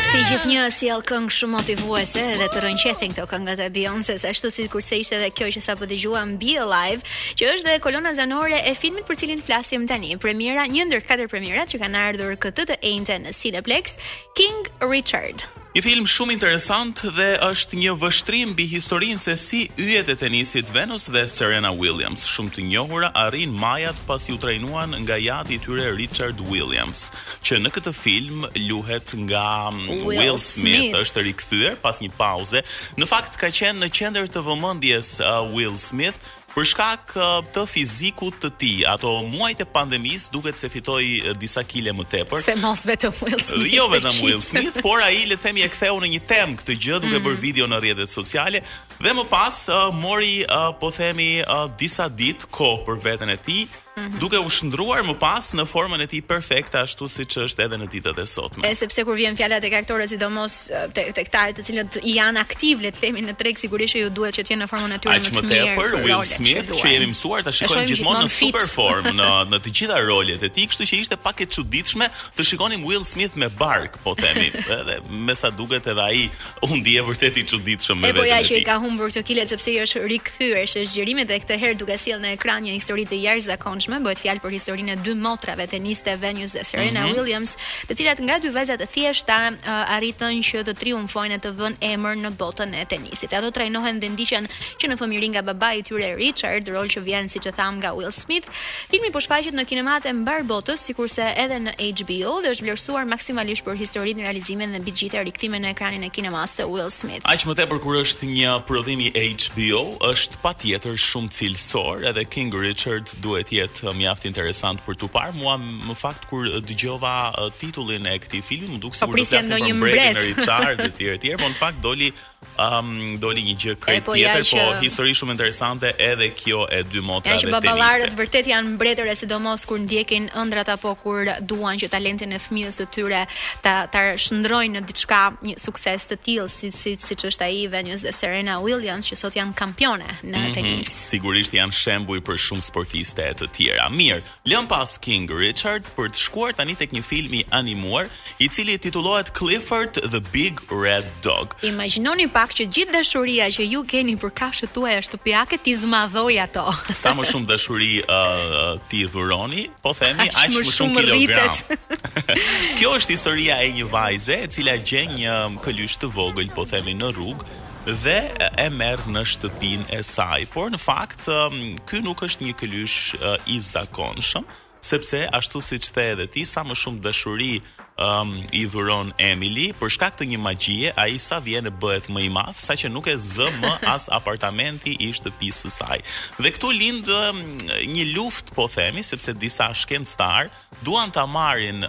Si gjithnjë sjell këngë shumë motivuese dhe të rënqethin këto këngët e Beyoncé, ashtu sikurse ishte edhe kjo që sapo dëgjuam Be Alive, që është dhe kolona zanore e filmit për cilin flasim tani. Premiera, një ndër 4 premierat që kanë ardhur këtë të enjte në Cineplex, King Richard. Një film shumë interesant dhe është një vështrim mbi historinë se si yjet e tenisit Venus dhe Serena Williams, shumë të njohura, arrin majat pasi u trajnuan nga jati i tyre Richard Williams, që në këtë film luhet nga Will Smith, është rikthyer pas një pauze. Në fakt ka qenë në qendër të vëmendjes Will Smith për shkak të fizikut të tij. Ato muajt e pandemisë duket se fitoi disa kile më tepër. Se mos vetëm Will Smith. Jo vetëm Will Smith, por ai le të themi e ktheu në një temë këtë gjë duke bërë video në rrjetet sociale dhe më pas mori po themi disa ditë kohë për veten e tij, duke u shndruar më pas në formën e tij perfekte ashtu siç është edhe në ditët e sotme. Sepse kur vjen fjala tek aktorët, sidomos tek ata të cilët janë aktiv, le të themi në treg, sigurisht që ju duhet që të jenë në formën e tyre më të mirë. Për Will Smith, që jemi mësuar ta shikojmë gjithmonë në super form në të gjitha rolet e tij, kështu që ishte pak e çuditshme të shikonim Will Smith me bark, po themi. Edhe me sa duket edhe ai u ndje vërtet i çuditshëm me veten e tij. Po ja që i ka humbur këto kilet sepse i është rikthyer, është zgjerimet e këtë herë duke sjellë në ekran një histori të jashtëzakonshme. Bëhet fjalë për historinë e dy motrave teniste Venus dhe Serena Williams, të cilat nga dy vajza të thjeshta arritën që të triumfojnë e të vënë emër në botën e tenisit. Ato trajnohen dhe ndiqen që në fëmijëri nga babai i tyre Richard, rol që vjen siç e tham nga Will Smith. Filmi po shfaqet në kinemat e mbar botës, sikurse edhe në HBO dhe është vlerësuar maksimalisht për historinë, realizimin dhe mbi të gjitha riktimin në ekranin e kinemas të Will Smith. Aq më tepër kur është një prodhim i HBO, është patjetër shumë cilësor, edhe King Richard duhet jetë mjaft interesant për tu parë. Mua në fakt kur dëgjova titullin e këtij filmi, më duk sigurisht se do një mbret Richard e tjerë, po në fakt doli një gjë krejt tjetër, po histori shumë interesante edhe kjo e dy motrave teniste. Ja që baballarët vërtet janë mbretëre, sidomos kur ndjekin ëndrat apo kur duan që talentin e fëmijës së tyre ta shndrojnë në diçka, një sukses të tillë siç është ai Venus dhe Serena Williams, që sot janë kampione në tenis. Sigurisht janë shembuj për shumë sportiste të tjera. Mirë, lëm pas King Richard për të shkuar tani tek një film i animuar i cili titullohet Clifford the Big Red Dog. Imagjinoni pak që gjithë dashuria që ju keni për kafshët tuaja shtëpiake ti zmadhoj ato. Sa më shumë dashuri ti dhuroni, po themi, aq më shumë kilogram. Kjo është historia e një vajze e cila gjen një këlysh të vogël, po themi, në rrugë dhe e merr në shtëpinë e saj. Por në fakt ky nuk është një këlysh i zakonshëm, sepse ashtu siç the edhe ti, sa më shumë dashuri i dhuron Emily, për shkak të një magjie, ai sa vjen e bëhet më i madh, saqë nuk e zë më as apartamenti i shtëpisë së saj. Dhe këtu lind një luftë, po themi, sepse disa shkencëtar duan ta marrin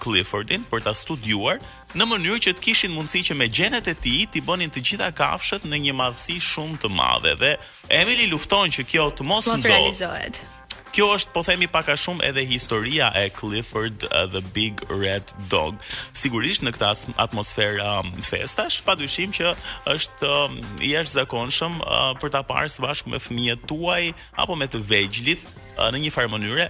Cliffordin për ta studiuar në mënyrë që të kishin mundësi që me gjenet e tij t'i bënin të gjitha kafshët në një madhësi shumë të madhe. Dhe Emily lufton që kjo të mos realizohet. Kjo është, po themi, pak a shumë edhe historia e Clifford the Big Red Dog. Sigurisht në këtë atmosferë festash, padyshim që është i jashtëzakonshëm për ta parë së bashku me fëmijët tuaj apo me të vegjëlit në një farë mënyre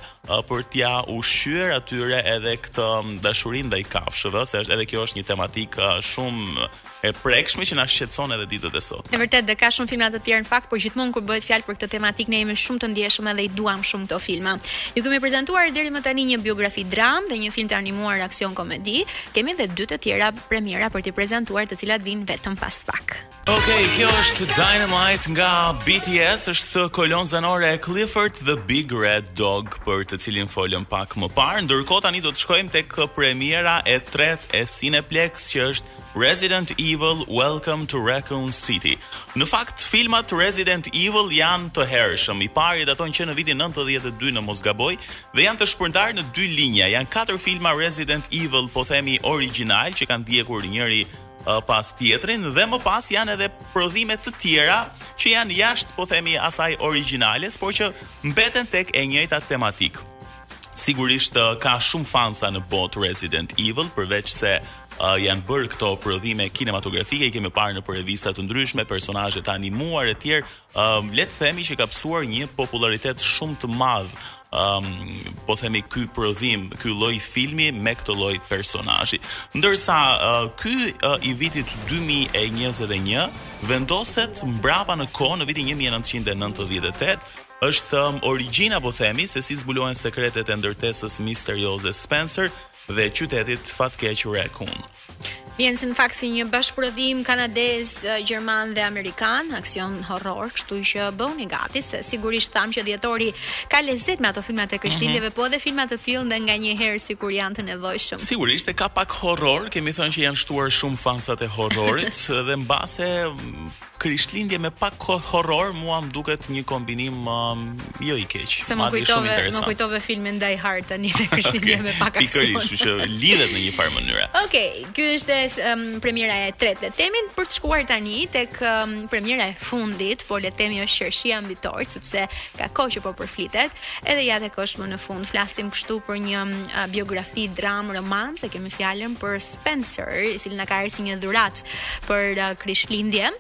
për t'ja ushqyer atyre edhe këtë dashurinë ndaj kafshëve, se edhe kjo është një tematikë shumë e prekshme që na shqetëson edhe ditët e sotme. Në vërtetë, dhe ka shumë filma të tjerë në fakt, por gjithmonë kur bëhet fjalë për këtë tematikë ne jemi shumë të ndjeshëm edhe i duam shumë këto filma. Ju kemi prezantuar deri më tani një biografi dram dhe një film të animuar aksion komedi. Kemi edhe 2 të tjera premiera për t'i prezantuar, të cilat vijnë vetëm pas pak. Okej, kjo është Dynamite nga BTS, është kolon zanore e Clifford the Big Red Dog, për të cilin folëm pak më parë. Ndërkohë tani do të shkojmë tek premiera e tretë e Cineplex, që është Resident Evil Welcome to Raccoon City. Në fakt, filmat Resident Evil janë të hershëm. I pari daton që në vitin 92 në mos gaboj, dhe janë të shpërndarë në 2 linja. Janë 4 filma Resident Evil, po themi original, që kanë ndjekur njëri pas tjetrin, dhe më pas janë edhe prodhime të tjera që janë jashtë, po themi, asaj originales, por që mbeten tek e njëjta tematik. Sigurisht ka shumë fansa në botë Resident Evil, përveç se janë bërë këto prodhime kinematografike, i kemi parë në revista të ndryshme, personazhe të animuar e tjerë, le të themi që ka pësuar një popularitet shumë të madh po themi ky prodhim, ky lloj filmi me këtë lloj personazhi. Ndërsa ky i vitit 2021 vendoset mbrapa në kohë në vitin 1998, është origjina po themi se si zbulohen sekretet e ndërtesës misterioze Spencer dhe qytetit fatkeq Raccoon. Vjen në fakt si një bashkëprodhim kanadez, gjerman dhe amerikan, aksion horror, kështu që bëuni gati se sigurisht tham që dhjetori ka lezet me ato filmat e Krishtlindjeve, po edhe filmat të tillë nda nganjëherë sikur janë të nevojshëm. Sigurisht e ka pak horror, kemi thënë që janë shtuar shumë fansat e horrorit dhe mbase Krishtlindje me pak horror mua më duket një kombinim jo i keq. Se më kujtove filmin Die Hard tani me Krishtlindje me pak aksion. Pikërisht, që lidhet në një farë mënyre. Okej, ky është premiera e tretë. Temin për të shkuar tani tek premiera e fundit, por le të themi është qershia mbitor, sepse ka kohë që po përflitet, edhe ja tek është më në fund. Flasim kështu për një biografi, dram, romans, e kemi fjalën për Spencer, i cili na ka ardhur si një dhuratë për Krishtlindje.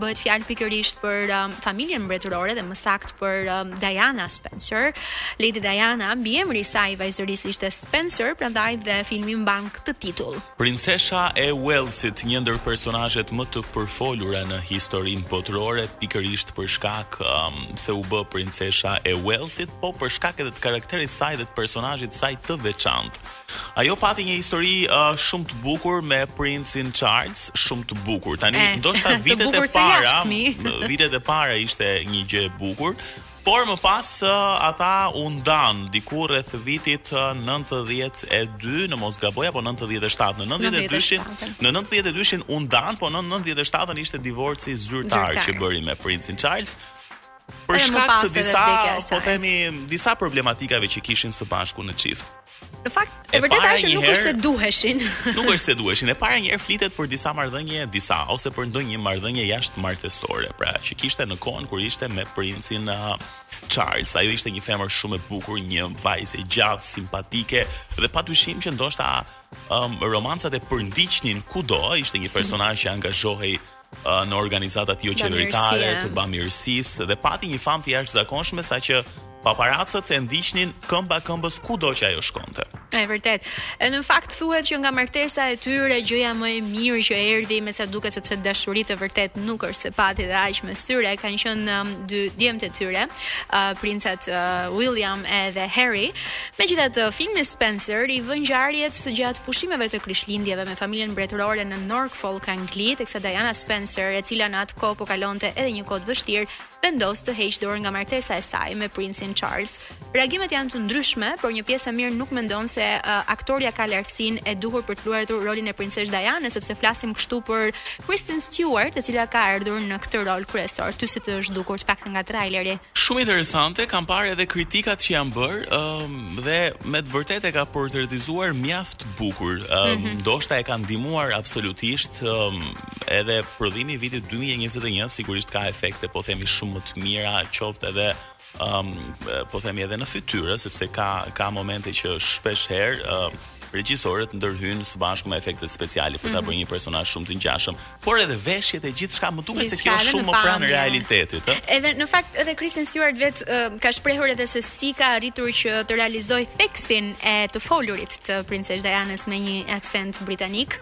Bëhet fjalë pikërisht për familjen mbretërore dhe më saktë për Diana Spencer. Lady Diana, mbiemri i saj vajzërisë ishte Spencer, prandaj dhe filmi mban këtë titull. Princesha e Walesit, një ndër personazhet më të përfolura në historinë botërore, pikërisht për shkak se u bë princesha e Walesit, po për shkak edhe të karakterit saj dhe të personazhit saj të veçantë. Ajo pati një histori shumë të bukur me princin Charles, shumë të bukur. Tani ndoshta vitet e para ishte një gjë e bukur, por më pas ata u ndan diku rreth vitit 92, në mos gaboj, apo 97. Në 92-shin u ndan, po në 97-ën ishte divorci zyrtar që bëri me princin Charles. Për shkak të disa problematikave që kishin së bashku në çift. Në fakt, e vërteta është nuk është se duheshin. Nuk është se duheshin. E para njëherë flitet për disa marrëdhënie, ose për ndonjë marrëdhënie jashtëmartësore, pra që kishte në kohën kur ishte me princin Charles. Ajo ishte një femër shumë e bukur, një vajzë e gjatë, simpatike dhe padyshim që ndoshta romancat e përndiqnin kudo, ishte një personazh që angazhohej në organizatat jo qeveritare të bamirësisë dhe pati një famë të jashtëzakonshme saqë paparacët e ndiqnin këmba këmbës kudo që ajo shkonte. E vërtet. Në fakt thuhet që nga martesa e tyre gjëja më e mirë që erdhi, me sa duket sepse dashuritë e vërtet nuk është se pati dhe aq mes tyre, kanë qenë dy djemtë e tyre, princat William edhe Harry. Megjithatë, filmi Spencer i vën ngjarjet gjatë pushimeve të Krishtlindjeve me familjen mbretërore në Norfolk, Angli, teksa Diana Spencer, e cila në atë kohë po kalonte edhe një kohë të vështirë, vendos të heqë dorë nga martesa e saj me princin Charles. Reagimet janë të ndryshme, por një pjesë e mirë nuk mendon se aktoria ka lartësinë e duhur për të luajtur rolin e princesh Diana, sepse flasim kështu për Kristen Stewart, e cila ka ardhur në këtë rol kryesor. Ty si të është dukur, të paktën nga traileri? Shumë interesante, kam parë edhe kritikat që janë bërë dhe me të vërtetë e ka portretizuar mjaft bukur. Ndoshta e ka ndihmuar absolutisht edhe prodhimi i vitit 2021, sigurisht ka efekte, po themi shumë më të mira, qoftë edhe po themi edhe në fytyrë, sepse ka momente që shpesh herë regjisorët ndërhyjnë së bashku me efektet speciale për ta bërë një personazh shumë të ngjashëm, por edhe veshjet e gjithçka më duket se kjo është shumë më pranë realitetit, ë. Edhe në fakt edhe Kristen Stewart ka shprehur edhe se si ka arritur që të realizojë theksin e të folurit të princesh Dianës me një aksent britanik.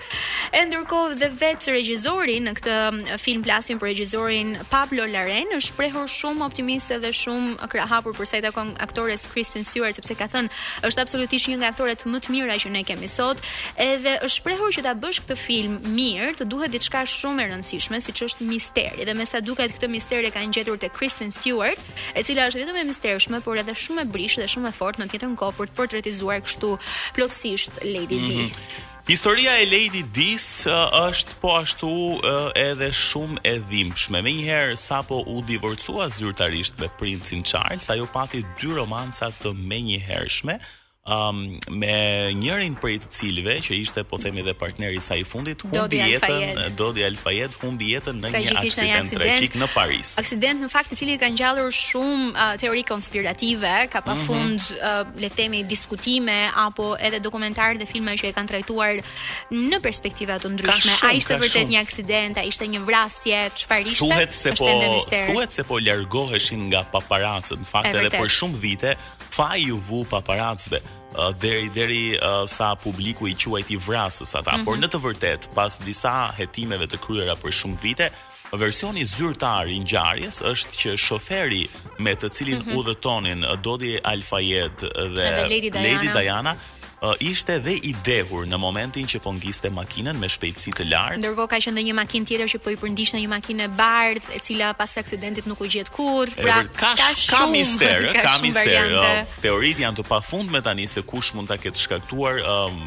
E ndërkohë dhe vetë regjizori në këtë film, flasim për regjisorin Pablo Larraín, është shprehur shumë optimist dhe shumë krahapur për sa i takon aktores Kristen Stewart, sepse ka thënë është absolutisht një nga aktoret më të mira që kemi sot, edhe është shprehur që ta bësh këtë film mirë, të duhet diçka shumë e rëndësishme, siç është misteri. Dhe me sa duket këtë mister e kanë gjetur te Kristen Stewart, e cila është vetëm e mistershme, por edhe shumë e brishtë dhe shumë e fortë në të njëjtën kohë për të portretizuar kështu plotësisht Lady Di. Historia e Lady Dis është po ashtu edhe shumë e dhimbshme. Menjëherë sapo u divorcua zyrtarisht me princin Charles, ajo pati 2 romanca të menjëhershme, me njërin prej të cilëve që ishte po themi dhe partneri i saj i fundit Dodi Al-Fayed humbi jetën në një aksident tragjik në Paris. Aksident në fakt i cili ka ngjallur shumë teori konspirative, ka pafund le të themi diskutime apo edhe dokumentarë dhe filma që e kanë trajtuar në perspektiva të ndryshme. A ishte vërtet një aksident, a ishte një vrasje, çfarë ishte? Thuhet se po largoheshin nga paparacët, në fakt edhe për shumë vite faji u vu paparacëve deri sa publiku i quajti vrasës ata, por në të vërtet pas disa hetimeve të kryera për shumë vite, versioni zyrtar i ngjarjes është që shoferi me të cilin udhëtonin Dodi Al-Fayed dhe Lady Diana ishte dhe i dehur në momentin që po ngiste makinën me shpejtësi të lartë. Ndërkohë ka qenë një makinë tjetër që po i përndish në një makinë e bardhë, e cila pas aksidentit nuk u gjet kurrë. Pra ka mister. Teoritë janë të pafundme tani se kush mund ta ketë shkaktuar,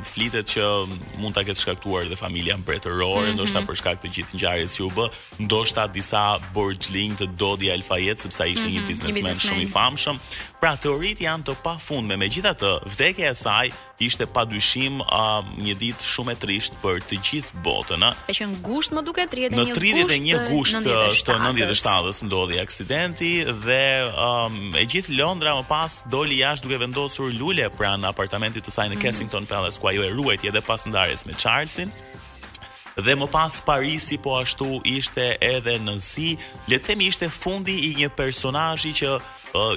flitet që mund ta ketë shkaktuar dhe familja mbretërore, ndoshta për shkak të gjithë ngjarjes që u bë, ndoshta disa borxhling të Dodi Al-Fayed sepse ai ishte një biznesmen shumë i famshëm. Pra teoritë janë të pafundme. Megjithatë, vdekja e saj ishte padyshim një ditë shumë e trisht për të gjithë botën, Ka qenë gusht, më duket, 31 gusht të 97-s ndodhi aksidenti dhe e gjithë Londra më pas doli jashtë duke vendosur lule pranë apartamentit të saj në Kensington Palace, ku ajo e ruajti edhe pas ndarjes me Charlesin. Dhe më pas Parisi po ashtu ishte edhe në zi, le të themi ishte fundi i një personazhi që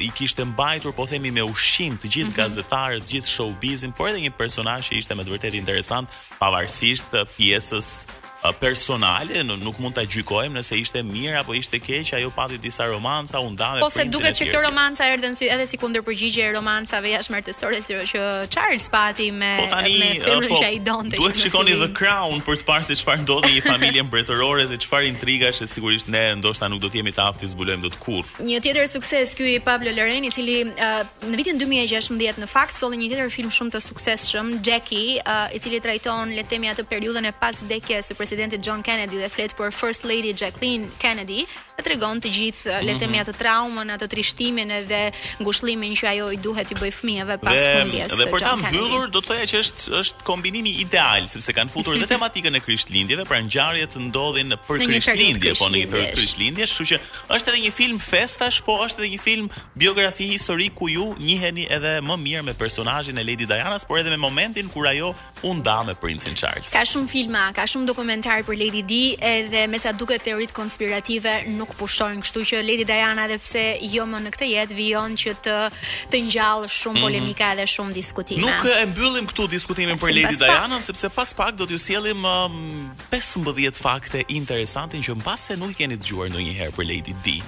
i kishte mbajtur po themi me ushqim të gjithë gazetarët, të gjithë showbizin, por edhe një personazh që ishte me të vërtetë interesant pavarësisht pjesës personale, nuk mund ta gjykojmë nëse ishte mirë apo ishte keq, ajo pati disa romanca, u nda me po se duket që këto romanca erdhën edhe si kundërpërgjigje romancave jashtëmartësore që Charles pati me femrën që ai donte. Duhet shikoni The Crown për të parë se çfarë ndodhi një familje mbretërore dhe çfarë intrigash që sigurisht ne ndoshta nuk do të jemi të aftë të zbulojmë dot kurrë. Një tjetër sukses ky i Pablo Larraín, i cili në vitin 2016 në fakt solli një tjetër film shumë të suksesshëm, Jackie, i cili trajton le të themi atë periudhën e pas vdekjes së presidentit John Kennedy dhe flet për First Lady Jacqueline Kennedy, e tregon të gjithë le të themi atë traumën, atë trishtimin edhe ngushëllimin që ajo i duhet i bëj fëmijëve pas humbjes së John Kennedy. Dhe për ta mbyllur do të thoya që është kombinimi ideal, sepse kanë futur edhe tematikën e Krishtlindjeve, pra ngjarjet ndodhin për Krishtlindje, po në një periudhë Krishtlindje, kështu që është edhe një film festash, po është edhe një film biografi historik ku ju njiheni edhe më mirë me personazhin e Lady Dianas, por edhe me momentin kur ajo u nda me princin Charles. Ka shumë filma, ka shumë dokumentar për Lady Di, edhe me sa duket teoritë konspirative nuk pushojnë, kështu që Lady Diana edhe pse jo më në këtë jetë vijon që të ngjall shumë polemika dhe shumë diskutime. Nuk e mbyllim këtu diskutimin për Lady Diana, sepse pas pak do t'ju sjellim 15 fakte interesante që mbase nuk keni dëgjuar ndonjëherë për Lady Di.